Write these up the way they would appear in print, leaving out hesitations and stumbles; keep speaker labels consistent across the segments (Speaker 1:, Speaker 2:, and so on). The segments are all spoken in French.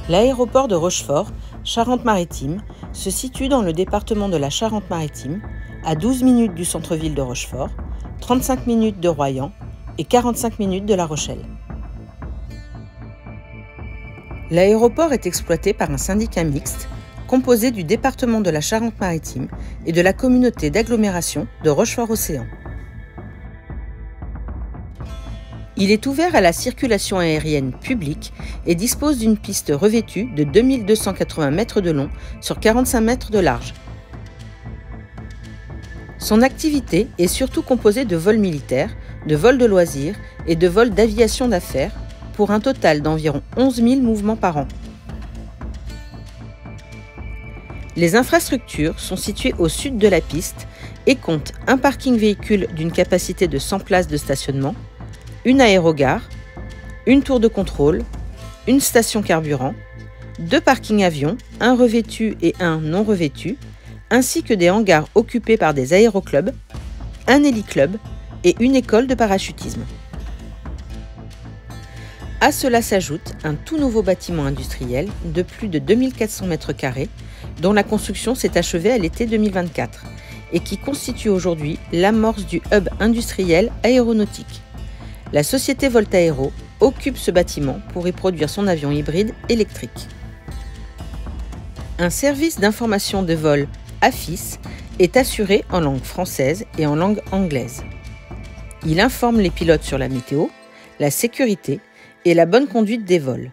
Speaker 1: L'aéroport de Rochefort, Charente-Maritime, se situe dans le département de la Charente-Maritime, à 12 minutes du centre-ville de Rochefort, 35 minutes de Royan et 45 minutes de La Rochelle. L'aéroport est exploité par un syndicat mixte composé du département de la Charente-Maritime et de la communauté d'agglomération de Rochefort-Océan. Il est ouvert à la circulation aérienne publique et dispose d'une piste revêtue de 2280 mètres de long sur 45 mètres de large. Son activité est surtout composée de vols militaires, de vols de loisirs et de vols d'aviation d'affaires pour un total d'environ 11 000 mouvements par an. Les infrastructures sont situées au sud de la piste et comptent un parking véhicule d'une capacité de 100 places de stationnement, une aérogare, une tour de contrôle, une station carburant, 2 parkings avions, un revêtu et un non revêtu, ainsi que des hangars occupés par des aéroclubs, un héliclub et une école de parachutisme. À cela s'ajoute un tout nouveau bâtiment industriel de plus de 2400 m², dont la construction s'est achevée à l'été 2024 et qui constitue aujourd'hui l'amorce du hub industriel aéronautique. La société Voltaero occupe ce bâtiment pour y produire son avion hybride électrique. Un service d'information de vol AFIS est assuré en langue française et en langue anglaise. Il informe les pilotes sur la météo, la sécurité et la bonne conduite des vols.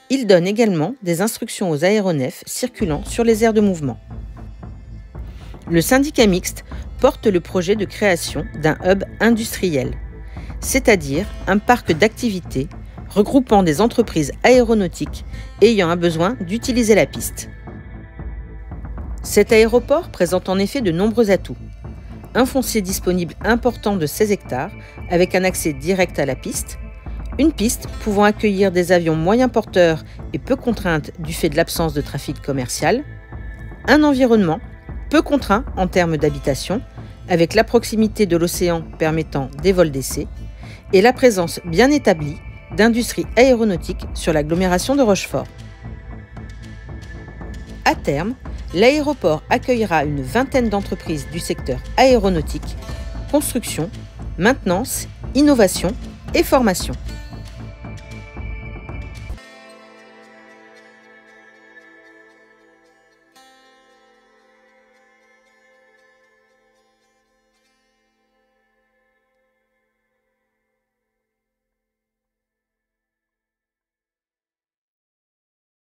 Speaker 1: Il donne également des instructions aux aéronefs circulant sur les aires de mouvement. Le syndicat mixte porte le projet de création d'un hub industriel, c'est-à-dire un parc d'activités regroupant des entreprises aéronautiques ayant un besoin d'utiliser la piste. Cet aéroport présente en effet de nombreux atouts. Un foncier disponible important de 16 hectares avec un accès direct à la piste, une piste pouvant accueillir des avions moyens porteurs et peu contraintes du fait de l'absence de trafic commercial, un environnement peu contraint en termes d'habitation, avec la proximité de l'océan permettant des vols d'essai, et la présence bien établie d'industries aéronautiques sur l'agglomération de Rochefort. À terme, l'aéroport accueillera une vingtaine d'entreprises du secteur aéronautique, construction, maintenance, innovation et formation.